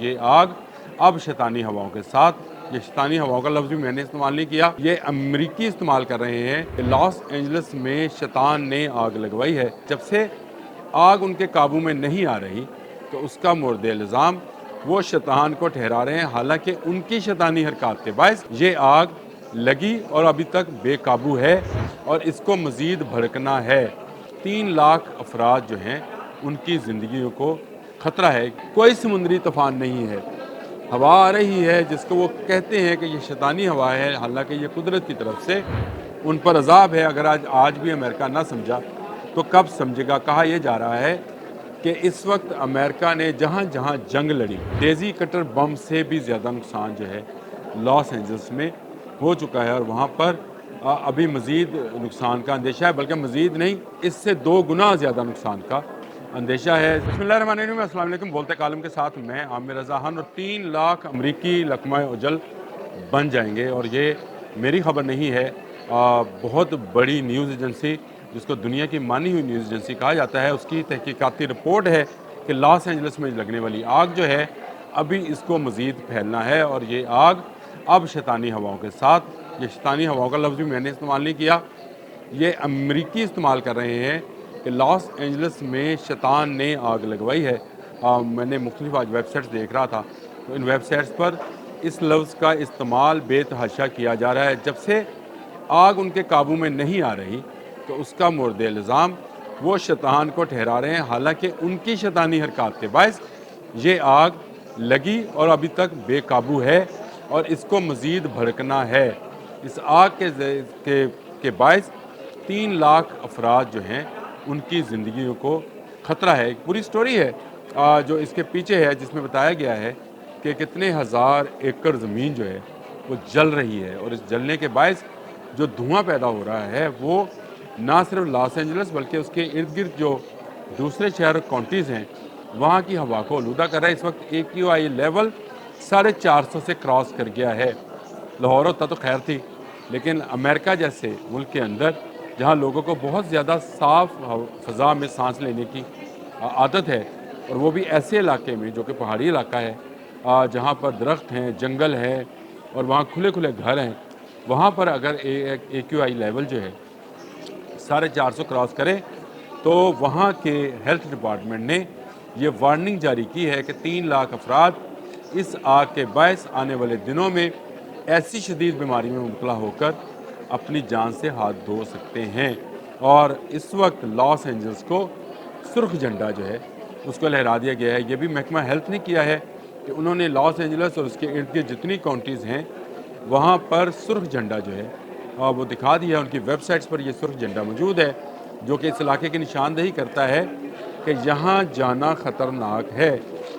ये आग अब शैतानी हवाओं के साथ, ये शैतानी हवाओं का लफ्ज़ भी मैंने इस्तेमाल नहीं किया, ये अमरीकी इस्तेमाल कर रहे हैं कि लॉस एंजलिस में शैतान ने आग लगवाई है। जब से आग उनके काबू में नहीं आ रही तो उसका मोर्द इल्ज़ाम वो शैतान को ठहरा रहे हैं, हालांकि उनकी शैतानी हरकत के बायस ये आग लगी और अभी तक बेकाबू है और इसको मज़ीद भड़कना है। 3 लाख अफराद जो हैं उनकी ज़िंदगियों को ख़तरा है। कोई समुद्री तूफ़ान नहीं है, हवा आ रही है जिसको वो कहते हैं कि ये शैतानी हवा है, हालांकि ये कुदरत की तरफ से उन पर अजाब है। अगर आज भी अमेरिका ना समझा तो कब समझेगा। कहा यह जा रहा है कि इस वक्त अमेरिका ने जहाँ जहाँ जंग लड़ी, डेज़ी कटर बम से भी ज़्यादा नुकसान जो है लॉस एंजल्स में हो चुका है और वहाँ पर अभी मज़ीद नुकसान का अंदेशा है, बल्कि मज़ीद नहीं, इससे 2 गुना ज़्यादा नुकसान का अंदेशा है। बिस्मिल्लाहिर्रहमानिर्रहीम, अस्सलाम वालेकुम। बोलते कालम के साथ मैं आमिर रज़ा खान। और 3 लाख अमरीकी लकमा उजल बन जाएंगे और ये मेरी खबर नहीं है, बहुत बड़ी न्यूज़ एजेंसी जिसको दुनिया की मानी हुई न्यूज़ एजेंसी कहा जाता है, उसकी तहकीकाती रिपोर्ट है कि लॉस एंजलिस में लगने वाली आग जो है अभी इसको मज़ीद फैलना है और ये आग अब शैतानी हवाओं के साथ, ये शैतानी हवाओं का लफ्ज़ भी मैंने इस्तेमाल नहीं किया, ये अमरीकी इस्तेमाल कर रहे हैं कि लॉस एंजलिस में शैतान ने आग लगवाई है। मैंने मुख्तलिफ आज वेबसाइट्स देख रहा था तो इन वेबसाइट्स पर इस लफ्ज़ का इस्तेमाल बेतहाशा किया जा रहा है। जब से आग उनके काबू में नहीं आ रही तो उसका मोर्द इल्ज़ाम वो शैतान को ठहरा रहे हैं, हालांकि उनकी शैतानी हरकत के बायस ये आग लगी और अभी तक बेकाबू है और इसको मज़ीद भड़कना है। इस आग के बायस 3 लाख अफराद जो हैं उनकी ज़िंदगियों को ख़तरा है। एक पूरी स्टोरी है जो इसके पीछे है, जिसमें बताया गया है कि कितने हज़ार एकड़ ज़मीन जो है वो जल रही है और इस जलने के बायस जो धुआं पैदा हो रहा है वो ना सिर्फ लॉस एंजलिस बल्कि उसके इर्द गिर्द जो दूसरे शहर काउंटीज़ हैं वहाँ की हवा को आलूदा कर रहा है। इस वक्त AQI लेवल 450 से क्रॉस कर गया है। लाहौर होता तो खैर थी, लेकिन अमेरिका जैसे मुल्क के अंदर जहाँ लोगों को बहुत ज़्यादा साफ़ फ़ज़ा में सांस लेने की आदत है और वो भी ऐसे इलाके में जो कि पहाड़ी इलाका है, जहाँ पर दरख्त हैं, जंगल है और वहाँ खुले खुले घर हैं, वहाँ पर अगर AQI लेवल जो है 450 क्रॉस करे तो वहाँ के हेल्थ डिपार्टमेंट ने ये वार्निंग जारी की है कि 3 लाख अफराद इस आग के बायस आने वाले दिनों में ऐसी शदीद बीमारी में मुबतला होकर अपनी जान से हाथ धो सकते हैं। और इस वक्त लॉस एंजल्स को सुर्ख झंडा जो है उसको लहरा दिया गया है। ये भी महकमा हेल्थ ने किया है कि उन्होंने लॉस एंजल्स और उसके इर्द गिर्द जितनी काउंटीज़ हैं वहाँ पर सुर्ख झंडा जो है वो दिखा दिया है। उनकी वेबसाइट्स पर ये सुर्ख झंडा मौजूद है जो कि इस इलाके की निशानदेही करता है कि यहाँ जाना ख़तरनाक है,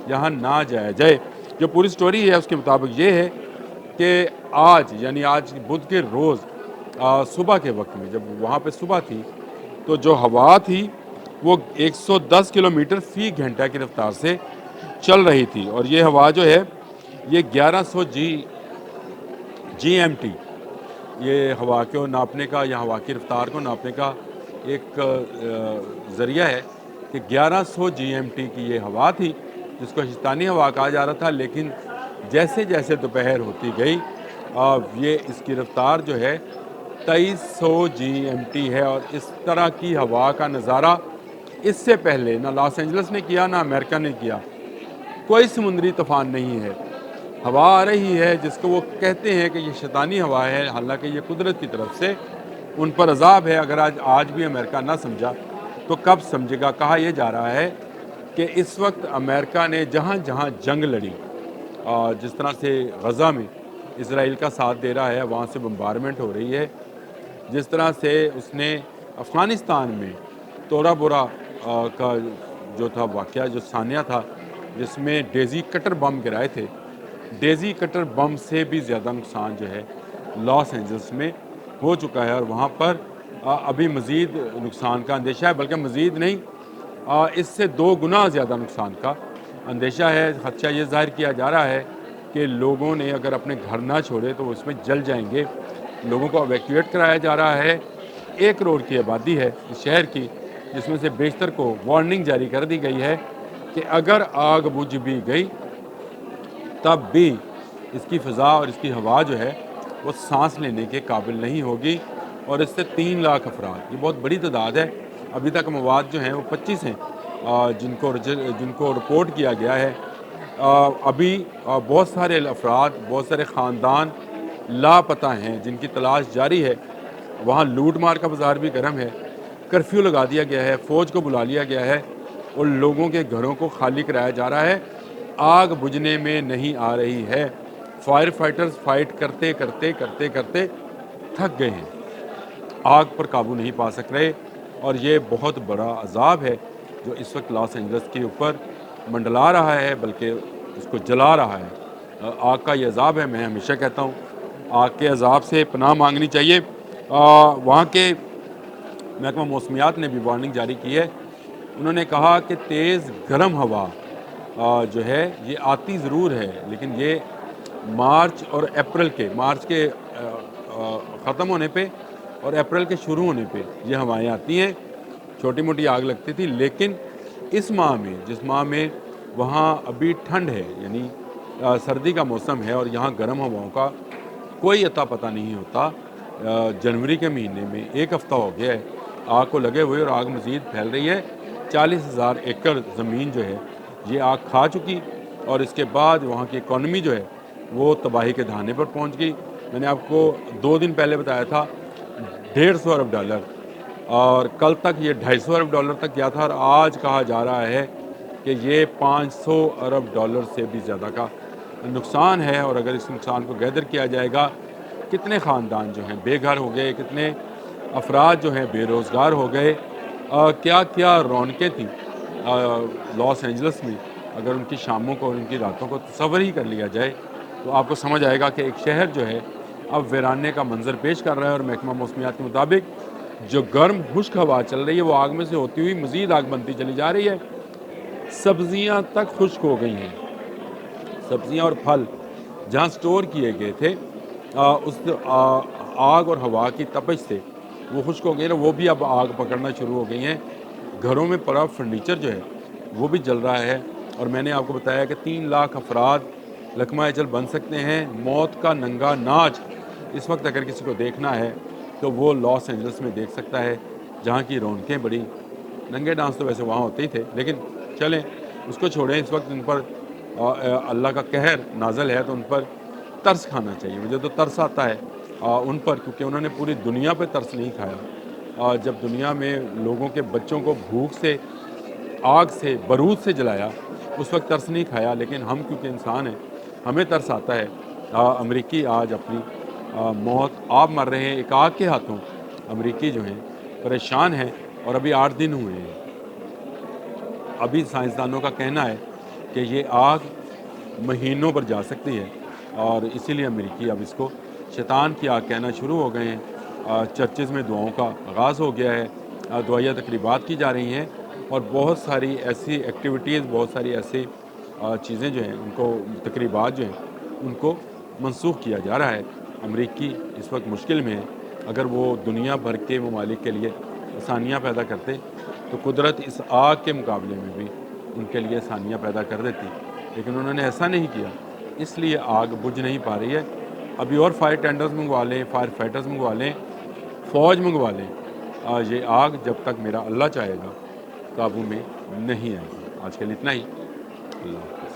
यहाँ ना जाया जाए। जो पूरी स्टोरी है उसके मुताबिक ये है कि आज यानी आज बुध के रोज़ सुबह के वक्त में जब वहाँ पे सुबह थी तो जो हवा थी वो 110 किलोमीटर फ़ी घंटा की रफ्तार से चल रही थी और ये हवा जो है ये 1100 GMT ये हवा को नापने का या हवा की रफ्तार को नापने का एक ज़रिया है कि 1100 GMT की ये हवा थी जिसको शैतानी हवा कहा जा रहा था। लेकिन जैसे जैसे दोपहर होती गई ये इसकी रफ्तार जो है 2300 GMT है और इस तरह की हवा का नज़ारा इससे पहले ना लॉस एंजलिस ने किया ना अमेरिका ने किया। कोई समुद्री तूफ़ान नहीं है, हवा आ रही है जिसको वो कहते हैं कि ये शैतानी हवा है, हालांकि ये कुदरत की तरफ से उन पर अजाब है। अगर आज भी अमेरिका ना समझा तो कब समझेगा। कहा यह जा रहा है कि इस वक्त अमेरिका ने जहाँ जहाँ जंग लड़ी, जिस तरह से गज़ा में इसराइल का साथ दे रहा है, वहाँ से बम्बारमेंट हो रही है, जिस तरह से उसने अफ़गानिस्तान में तोरा बोरा का जो था वाक़या जो सानिया था जिसमें डेज़ी कटर बम गिराए थे, डेज़ी कटर बम से भी ज़्यादा नुकसान जो है लॉस एंजल्स में हो चुका है और वहाँ पर अभी मज़ीद नुकसान का अंदेशा है, बल्कि मज़ीद नहीं, इससे 2 गुना ज़्यादा नुकसान का अंदेशा है। खदशा ये ज़ाहिर किया जा रहा है कि लोगों ने अगर अपने घर ना छोड़े तो उसमें जल जाएंगे। लोगों को एवैक्यूएट कराया जा रहा है। 1 करोड़ की आबादी है इस शहर की, जिसमें से बेशतर को वार्निंग जारी कर दी गई है कि अगर आग बुझ भी गई تب بھی اس کی فضا اور اس کی ہوا جو ہے وہ سانس لینے کے قابل نہیں ہوگی، اور اس سے 3 لاکھ افراد، یہ بہت بڑی تعداد ہے۔ ابھی تک مواد جو ہیں وہ 25 ہیں جن کو رپورٹ کیا گیا ہے۔ ابھی بہت سارے افراد، بہت سارے خاندان لاپتہ ہیں جن کی تلاش جاری ہے۔ وہاں لوٹ مار کا بازار بھی گرم ہے، کرفیو لگا دیا گیا ہے، فوج کو بلا لیا گیا ہے اور لوگوں کے گھروں کو خالی کرایا جا رہا ہے۔ آگ بجھنے میں نہیں آ رہی ہے۔ فائر فائٹرز فائٹ کرتے کرتے کرتے کرتے تھک گئے ہیں، آگ پر قابو نہیں پا سک رہے، اور یہ بہت بڑا عذاب ہے جو اس وقت لاس اینجلس کے اوپر منڈلا رہا ہے، بلکہ اس کو جلا رہا ہے۔ آگ کا یہ عذاب ہے۔ میں ہمیشہ کہتا ہوں آگ کے عذاب سے پناہ مانگنی چاہیے۔ وہاں کے محکمہ موسمیات نے بھی وارننگ جاری کی ہے۔ انہوں نے کہا کہ تیز گرم ہوا جو ہے یہ آتی ضرور ہے، لیکن یہ مارچ کے ختم ہونے پہ اور اپریل کے شروع ہونے پہ یہ ہوائیں آتی ہیں، چھوٹی موٹی آگ لگتی تھی، لیکن اس ماہ میں، جس ماہ میں وہاں ابھی ٹھنڈ ہے، یعنی سردی کا موسم ہے، اور یہاں گرم ہواؤں کا کوئی اتا پتہ نہیں ہوتا۔ جنوری کے مہینے میں 1 ہفتہ ہو گیا ہے آگ کو لگے ہوئے، اور آگ مزید پھیل رہی ہے۔ 40,000 ایکڑ زمین جو ہے یہ آگ کھا چکی، اور اس کے بعد وہاں کی اکانومی جو ہے وہ تباہی کے دہانے پر پہنچ گئی۔ میں نے آپ کو 2 دن پہلے بتایا تھا $150 ارب، اور کل تک یہ $250 ارب تک گیا تھا، اور آج کہا جا رہا ہے کہ یہ $500 ارب سے بھی زیادہ کا نقصان ہے۔ اور اگر اس نقصان کو گیدر کیا جائے گا، کتنے خاندان جو ہیں بے گھر ہو گئے، کتنے افراد جو ہیں بے روزگار ہو گئے، کیا کیا رونقیں تھیں لاس اینجلس میں، اگر ان کی شاموں کو اور ان کی راتوں کو تصور ہی کر لیا جائے تو آپ کو سمجھ آئے گا کہ ایک شہر جو ہے اب ویرانے کا منظر پیش کر رہا ہے۔ اور محکمہ موسمیات کے مطابق جو گرم خشک ہوا چل رہی ہے وہ آگ میں سے ہوتی ہوئی مزید آگ بنتی چلی جا رہی ہے۔ سبزیاں تک خشک ہو گئی ہیں، سبزیاں اور پھل جہاں سٹور کیے گئے تھے اس آگ اور ہوا کی تپش سے وہ خشک ہو گئی ہیں، وہ بھی اب آگ پکڑنا شروع ہو گئی ہیں۔ گھروں میں پڑا فرنیچر جو ہے وہ بھی جل رہا ہے، اور میں نے آپ کو بتایا کہ 3 لاکھ افراد لقمہ اجل بن سکتے ہیں۔ موت کا ننگا ناچ اس وقت اگر کسی کو دیکھنا ہے تو وہ لاس اینجلس میں دیکھ سکتا ہے، جہاں کی رونقیں بڑی، ننگے ڈانس تو ویسے وہاں ہوتے ہی تھے، لیکن چلیں اس کو چھوڑیں۔ اس وقت ان پر اللہ کا قہر نازل ہے، تو ان پر ترس کھانا چاہیے۔ مجھے تو ترس آتا ہے ان پر، کیونکہ انہوں نے پوری دنیا پہ ترس نہیں کھایا۔ جب دنیا میں لوگوں کے بچوں کو بھوک سے، آگ سے، بارود سے جلایا، اس وقت ترس نہیں کھایا، لیکن ہم کیونکہ انسان ہیں ہمیں ترس آتا ہے۔ امریکی آج اپنی موت آپ مر رہے ہیں ایک آگ کے ہاتھوں، امریکی جو ہیں پریشان ہیں، اور ابھی 8 دن ہوئے ہیں۔ ابھی سائنسدانوں کا کہنا ہے کہ یہ آگ مہینوں پر جا سکتی ہے، اور اسی لیے امریکی اب اس کو شیطان کی آگ کہنا شروع ہو گئے ہیں۔ چرچز میں دعاؤں کا آغاز ہو گیا ہے، دعائیہ تقریبات کی جا رہی ہیں، اور بہت ساری ایسی ایکٹیویٹیز، بہت ساری ایسی چیزیں جو ہیں ان کو، تقریبات جو ہیں ان کو منسوخ کیا جا رہا ہے۔ امریکی اس وقت مشکل میں ہے۔ اگر وہ دنیا بھر کے ممالک کے لیے آسانیاں پیدا کرتے تو قدرت اس آگ کے مقابلے میں بھی ان کے لیے آسانیاں پیدا کر دیتی، لیکن انہوں نے ایسا نہیں کیا، اس لیے آگ بجھ نہیں پا رہی ہے۔ ابھی اور فائر ٹینڈرز منگوا لیں، فائر فائٹرز منگوا لیں، فوج منگوا لیں، یہ آگ جب تک میرا اللہ چاہے گا قابو میں نہیں آئے گی۔ آج کے لیے اتنا ہی۔ اللہ حافظ۔